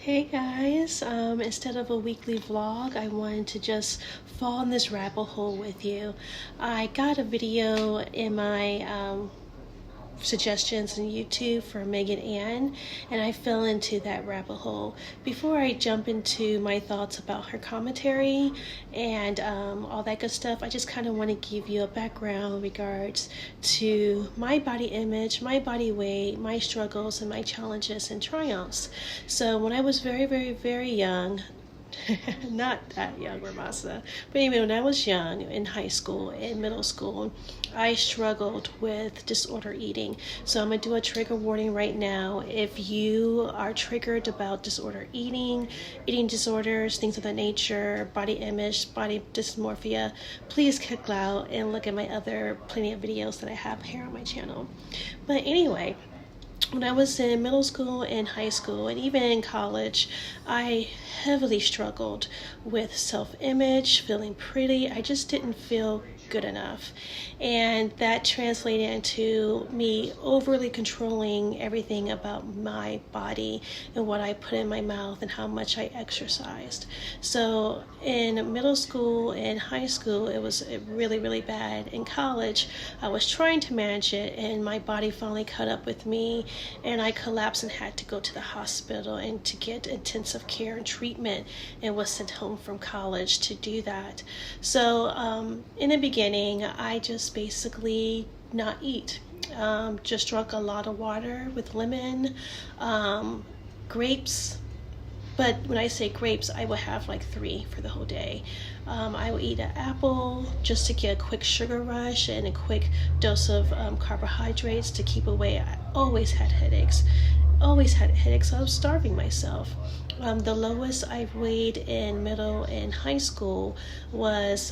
Hey guys, instead of a weekly vlog, I wanted to just fall in this rabbit hole with you. I got a video in my suggestions on YouTube for Megan Ann, and I fell into that rabbit hole. Before I jump into my thoughts about her commentary and all that good stuff, I just kind of want to give you a background in regards to my body image, my body weight, my struggles, and my challenges and triumphs. So when I was very, very, very young, not that young, Ramasa. But anyway, when I was young, in high school, in middle school, I struggled with disorder eating. So I'm going to do a trigger warning right now. If you are triggered about disorder eating, eating disorders, things of that nature, body image, body dysmorphia, please click out and look at my other plenty of videos that I have here on my channel. But anyway, when I was in middle school and high school and even in college, I heavily struggled with self-image, feeling pretty. I just didn't feel good enough. And that translated into me overly controlling everything about my body and what I put in my mouth and how much I exercised. So in middle school and high school, it was really, really bad. In college, I was trying to manage it and my body finally caught up with me and I collapsed and had to go to the hospital and to get intensive care and treatment and was sent home from college to do that. So in the beginning, I just basically not eat. Just drank a lot of water with lemon, grapes. But when I say grapes, I would have like 3 for the whole day. I would eat an apple just to get a quick sugar rush and a quick dose of carbohydrates to keep away. I always had headaches. So I was starving myself. The lowest I've weighed in middle and high school was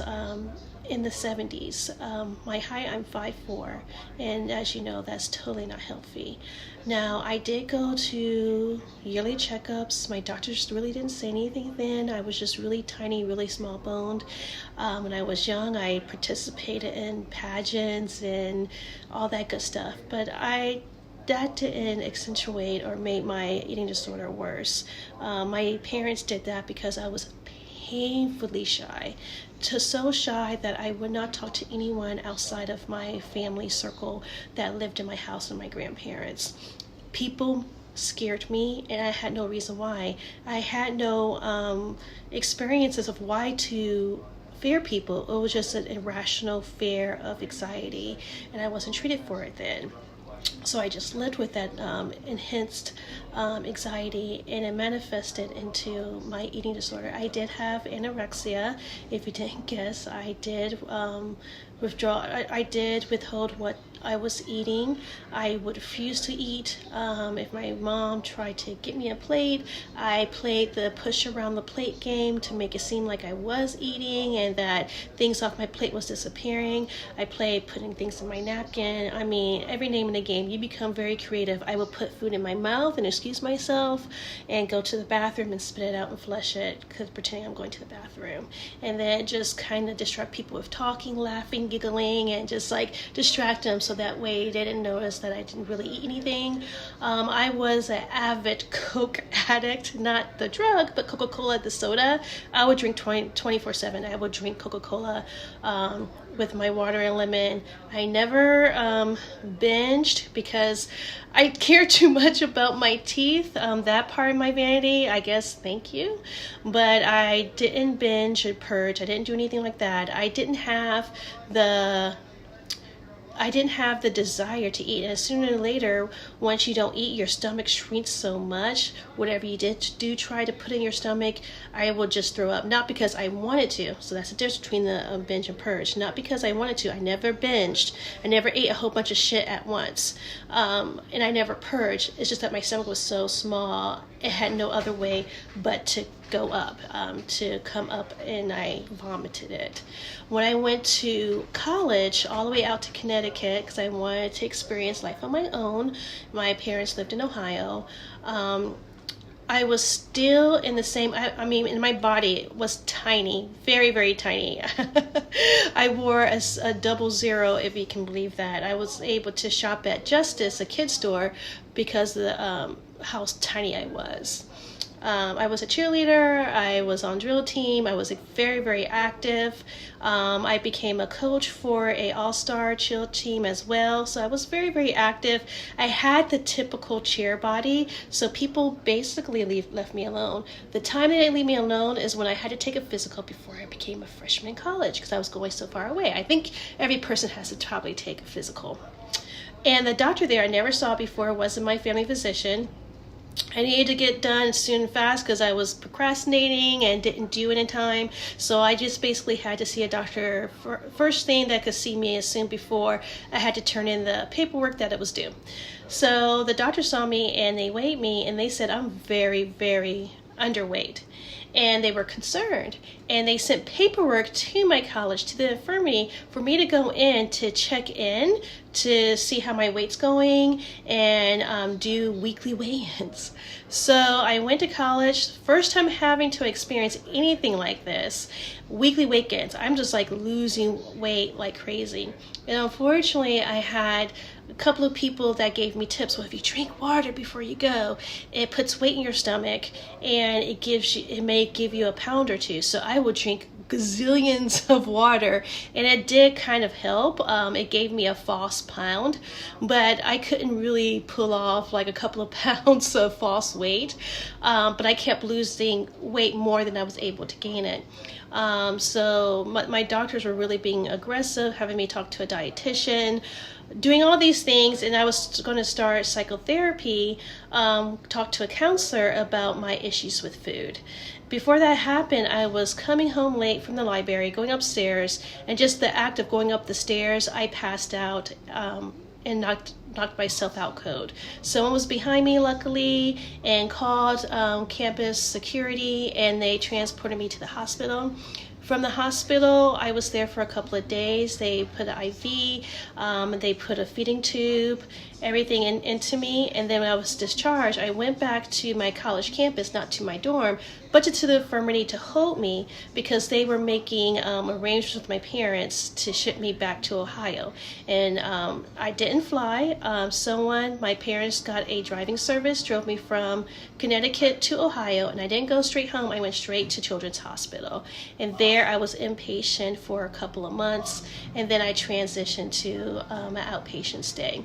in the 70s. My height, I'm 5'4", and as you know, that's totally not healthy. Now, I did go to yearly checkups. My doctors really didn't say anything then. I was just really tiny, really small boned. When I was young, I participated in pageants and all that good stuff, but that didn't accentuate or make my eating disorder worse. My parents did that because I was painfully shy, so shy that I would not talk to anyone outside of my family circle that lived in my house with my grandparents. People scared me and I had no reason why. I had no experiences of why to fear people. It was just an irrational fear of anxiety and I wasn't treated for it then. So I just lived with that enhanced anxiety, and it manifested into my eating disorder. I did have anorexia. If you didn't guess, I did I did withhold what I was eating. I would refuse to eat. If my mom tried to get me a plate, I played the push around the plate game to make it seem like I was eating and that things off my plate was disappearing. I played putting things in my napkin. I mean, every name in the game. You become very creative. I would put food in my mouth and excuse myself and go to the bathroom and spit it out and flush it, pretending I'm going to the bathroom. And then just kind of distract people with talking, laughing, giggling, and just like distract them so that way they didn't notice that I didn't really eat anything. I was an avid Coke addict, not the drug, but Coca-Cola, the soda. I would drink 24/7. I would drink Coca-Cola with my water and lemon. I never binged because I care too much about my teeth. That part of my vanity, I guess, thank you. But I didn't binge or purge. I didn't do anything like that. I didn't have the desire to eat. And sooner or later, once you don't eat, your stomach shrinks so much. Whatever you do try to put in your stomach, I will just throw up. Not because I wanted to. So that's the difference between the binge and purge. Not because I wanted to. I never binged. I never ate a whole bunch of shit at once. And I never purged. It's just that my stomach was so small, it had no other way but to go up, to come up, and I vomited it. When I went to college, all the way out to Connecticut, because I wanted to experience life on my own. My parents lived in Ohio. I was still in the same, I mean, in my body was tiny, very, very tiny. I wore a 00, if you can believe that. I was able to shop at Justice, a kid's store, because of the, how tiny I was. I was a cheerleader. I was on drill team. I was very, very active. I became a coach for a all-star cheer team as well. So I was very, very active. I had the typical cheer body. So people basically left me alone. The time they didn't leave me alone is when I had to take a physical before I became a freshman in college because I was going so far away. I think every person has to probably take a physical. And the doctor there I never saw before wasn't my family physician. I needed to get done soon and fast because I was procrastinating and didn't do it in time. So I just basically had to see a doctor first thing that could see me as soon before I had to turn in the paperwork that it was due. So the doctor saw me and they weighed me and they said I'm very, very underweight. And they were concerned. And they sent paperwork to my college, to the infirmary, for me to go in to check in to see how my weight's going and do weekly weigh-ins. So I went to college, first time having to experience anything like this, weekly weigh-ins. I'm just like losing weight like crazy. And unfortunately, I had a couple of people that gave me tips. Well, if you drink water before you go, it puts weight in your stomach and it may give you a pound or two. So I would drink gazillions of water and it did kind of help. It gave me a false pound, but I couldn't really pull off like a couple of pounds of false weight. But I kept losing weight more than I was able to gain it. So my doctors were really being aggressive, having me talk to a dietitian, doing all these things, and I was going to start psychotherapy, talk to a counselor about my issues with food. Before that happened, I was coming home late from the library, going upstairs, and just the act of going up the stairs, I passed out and knocked myself out cold. Someone was behind me, luckily, and called campus security, and they transported me to the hospital. From the hospital, I was there for a couple of days. They put an IV, they put a feeding tube, everything into me. And then when I was discharged, I went back to my college campus, not to my dorm, but to the infirmary to hold me because they were making arrangements with my parents to ship me back to Ohio. And I didn't fly. My parents got a driving service, drove me from Connecticut to Ohio, and I didn't go straight home. I went straight to Children's Hospital. And there I was inpatient for a couple of months, and then I transitioned to an outpatient stay.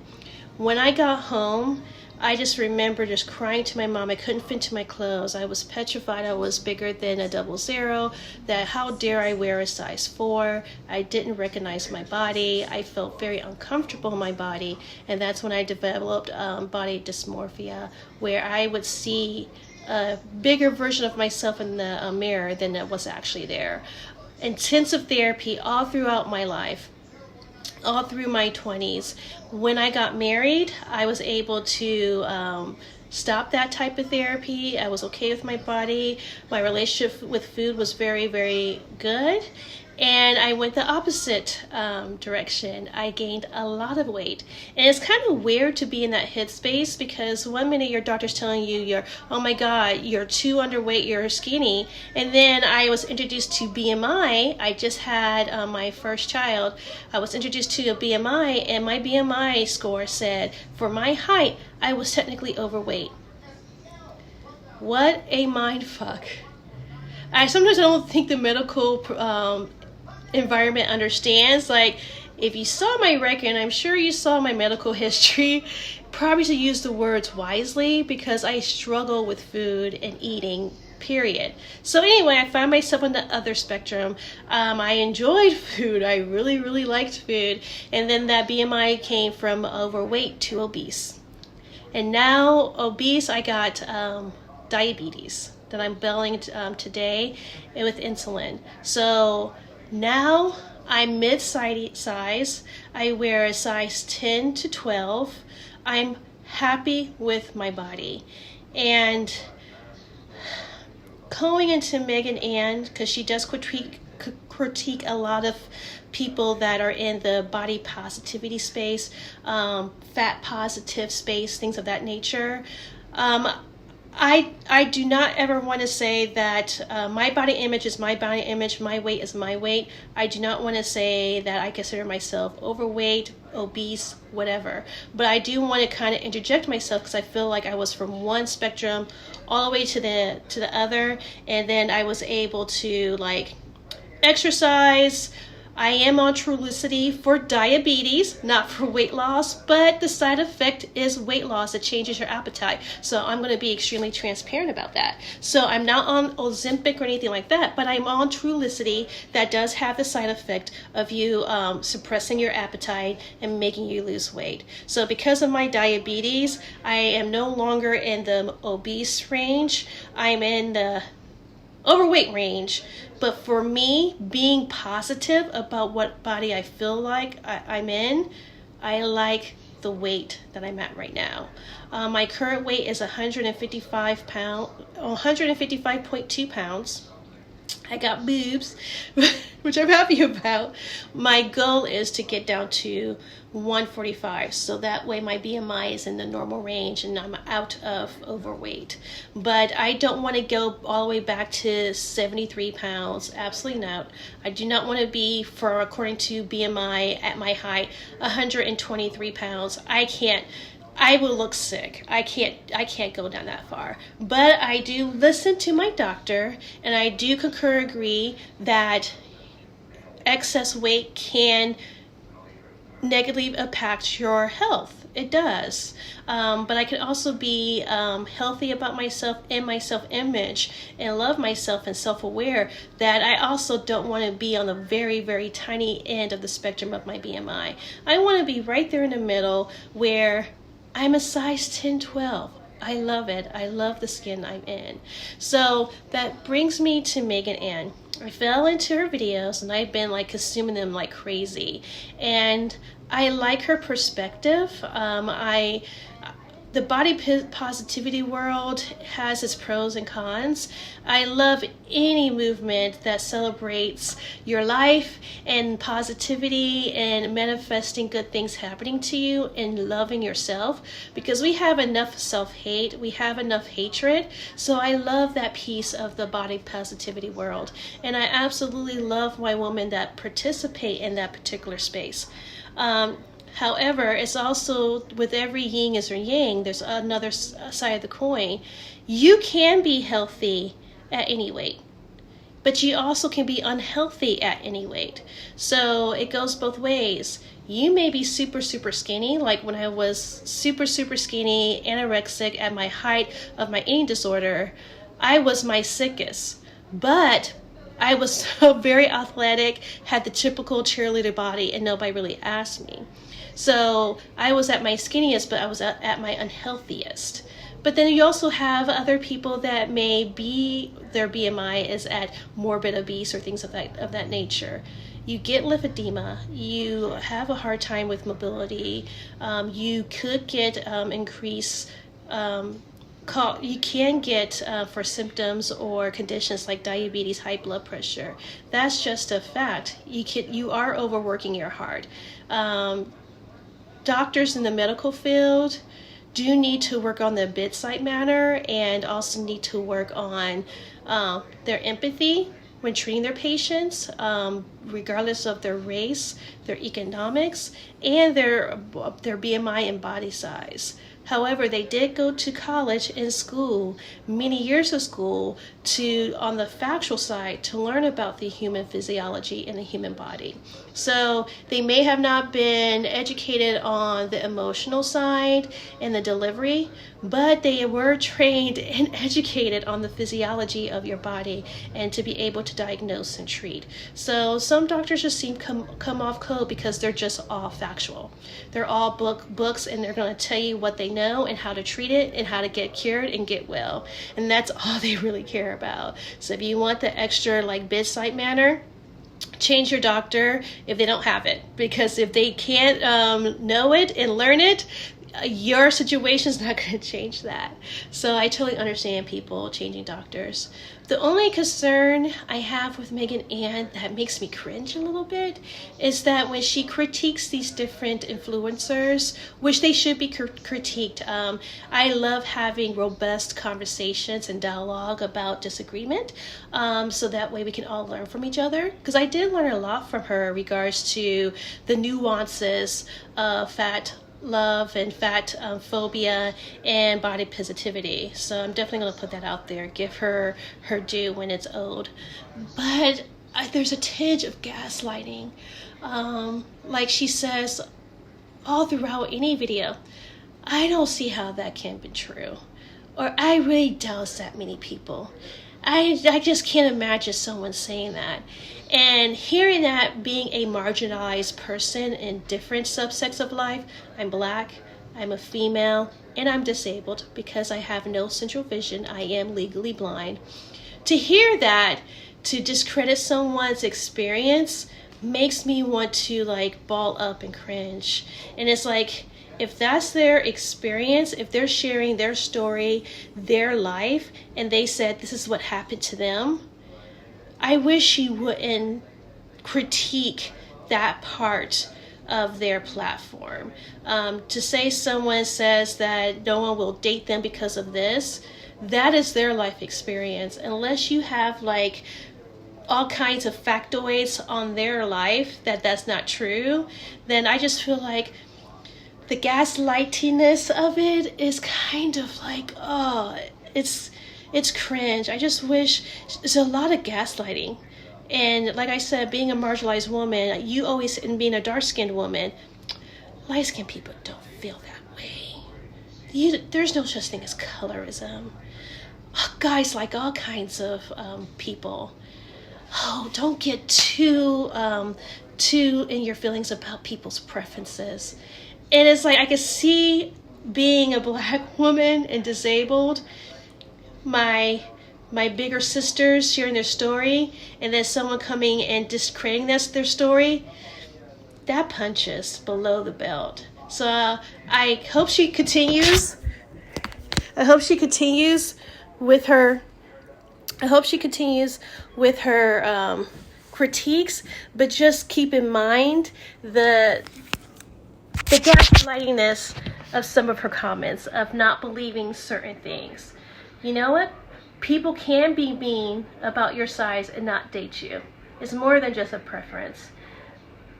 When I got home, I just remember just crying to my mom. I couldn't fit into my clothes. I was petrified. I was bigger than a 00, that how dare I wear a size 4. I didn't recognize my body. I felt very uncomfortable in my body, and that's when I developed body dysmorphia, where I would see a bigger version of myself in the mirror than it was actually there. Intensive therapy all throughout my life, all through my 20s. When I got married, I was able to stop that type of therapy. I was okay with my body. My relationship with food was very, very good. And I went the opposite direction. I gained a lot of weight. And it's kind of weird to be in that headspace because one minute your doctor's telling you oh my God, you're too underweight, you're skinny. And then I was introduced to BMI. I just had my first child. I was introduced to a BMI, and my BMI score said for my height, I was technically overweight. What a mind fuck. I sometimes don't think the medical environment understands. Like, if you saw my record, and I'm sure you saw my medical history, probably to use the words wisely because I struggle with food and eating, period. So anyway, I found myself on the other spectrum. I enjoyed food. I really, really liked food. And then that BMI came from overweight to obese. And now obese, I got diabetes that I'm battling today with insulin. So now I'm mid-size. I wear a size 10 to 12. I'm happy with my body. And going into Megan Ann, because she does critique a lot of people that are in the body positivity space, fat positive space, things of that nature. I do not ever want to say that my body image is my body image, my weight is my weight. I do not want to say that I consider myself overweight, obese, whatever. But I do want to kind of interject myself because I feel like I was from one spectrum all the way to the other, and then I was able to like exercise. I am on Trulicity for diabetes, not for weight loss, but the side effect is weight loss. It changes your appetite. So I'm going to be extremely transparent about that. So I'm not on Ozempic or anything like that, but I'm on Trulicity that does have the side effect of you suppressing your appetite and making you lose weight. So because of my diabetes, I am no longer in the obese range. I'm in the overweight range. But for me, being positive about what body I feel like I'm in, I like the weight that I'm at right now. My current weight is 155.2 pounds. I got boobs, which I'm happy about. My goal is to get down to 145, so that way my BMI is in the normal range and I'm out of overweight. But I don't want to go all the way back to 73 pounds. Absolutely not. I do not want to be, for according to BMI at my height, 123 pounds. I will look sick. I can't go down that far. But I do listen to my doctor, and I do agree that excess weight can negatively impact your health. It does. But I can also be healthy about myself and my self-image and love myself and self-aware that I also don't want to be on the very, very tiny end of the spectrum of my BMI. I want to be right there in the middle where I'm a size 10, 12. I love it. I love the skin I'm in. So that brings me to Megan Ann. I fell into her videos and I've been like consuming them like crazy. And I like her perspective. The body positivity world has its pros and cons. I love any movement that celebrates your life and positivity and manifesting good things happening to you and loving yourself, because we have enough self-hate, we have enough hatred. So I love that piece of the body positivity world. And I absolutely love my women that participate in that particular space. However, it's also, with every yin is or yang, there's another side of the coin. You can be healthy at any weight, but you also can be unhealthy at any weight. So it goes both ways. You may be super, super skinny, like when I was super, super skinny, anorexic at my height of my eating disorder, I was my sickest. But I was so very athletic, had the typical cheerleader body, and nobody really asked me. So I was at my skinniest, but I was at my unhealthiest. But then you also have other people that may be, their BMI is at morbid obese or things of that nature. You get lymphedema, you have a hard time with mobility, you could get increased you can get for symptoms or conditions like diabetes, high blood pressure. That's just a fact. You are overworking your heart. Doctors in the medical field do need to work on their bedside manner and also need to work on their empathy when treating their patients, regardless of their race, their economics, and their BMI and body size. However, they did go to college and school, many years of school, on the factual side, to learn about the human physiology and the human body. So they may have not been educated on the emotional side and the delivery, but they were trained and educated on the physiology of your body and to be able to diagnose and treat. So some doctors just seem come off code because they're just all factual. They're all books, and they're going to tell you what they know and how to treat it and how to get cured and get well. And that's all they really care about. So if you want the extra like bedside manner, change your doctor if they don't have it, because if they can't know it and learn it, your situation's not going to change that. So I totally understand people changing doctors. The only concern I have with Megan Ann that makes me cringe a little bit is that when she critiques these different influencers, which they should be critiqued, I love having robust conversations and dialogue about disagreement, so that way we can all learn from each other. Because I did learn a lot from her in regards to the nuances of fat love and fat phobia and body positivity. So I'm definitely going to put that out there, give her her due when it's owed. But there's a tinge of gaslighting, like she says all throughout any video. I don't see how that can be true, or I really doubt that many people. I just can't imagine someone saying that. And hearing that, being a marginalized person in different subsects of life, I'm Black, I'm a female, and I'm disabled because I have no central vision. I am legally blind. To hear that, to discredit someone's experience, makes me want to like ball up and cringe. And it's like, if that's their experience, if they're sharing their story, their life, and they said this is what happened to them, I wish you wouldn't critique that part of their platform. To say someone says that no one will date them because of this, that is their life experience. Unless you have like all kinds of factoids on their life that that's not true, then I just feel like the gaslightiness of it is kind of like, oh, it's cringe. I just wish, there's a lot of gaslighting. And like I said, being a marginalized woman, you always, and being a dark-skinned woman, light-skinned people don't feel that way. There's no such thing as colorism. Guys like all kinds of people. Oh, don't get too in your feelings about people's preferences. And it's like, I can see being a Black woman and disabled, my bigger sisters sharing their story, and then someone coming and discrediting their story, that punches below the belt. So I hope she continues. With her. I hope she continues with her critiques, but just keep in mind the gaslightiness of some of her comments, of not believing certain things. You know what? People can be mean about your size and not date you. It's more than just a preference.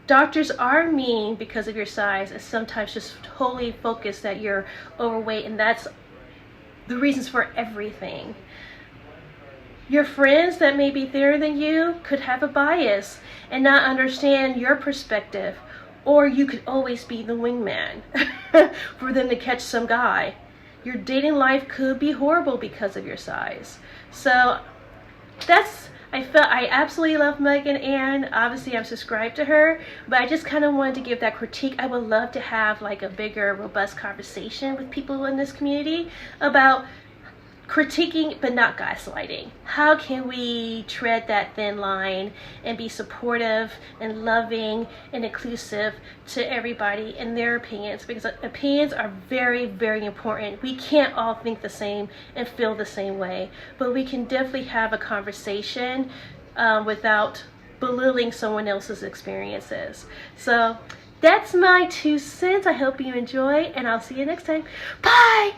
Doctors are mean because of your size, and sometimes just totally focus that you're overweight, and that's the reasons for everything. Your friends that may be thinner than you could have a bias and not understand your perspective. Or you could always be the wingman for them to catch some guy. Your dating life could be horrible because of your size. So I absolutely love Megan Ann. Obviously I'm subscribed to her, but I just kind of wanted to give that critique. I would love to have like a bigger, robust conversation with people in this community about critiquing but not gaslighting. How can we tread that thin line and be supportive and loving and inclusive to everybody and their opinions, because opinions are very, very important. We can't all think the same and feel the same way, but we can definitely have a conversation without belittling someone else's experiences. So that's my 2 cents. I hope you enjoy, and I'll see you next time. Bye.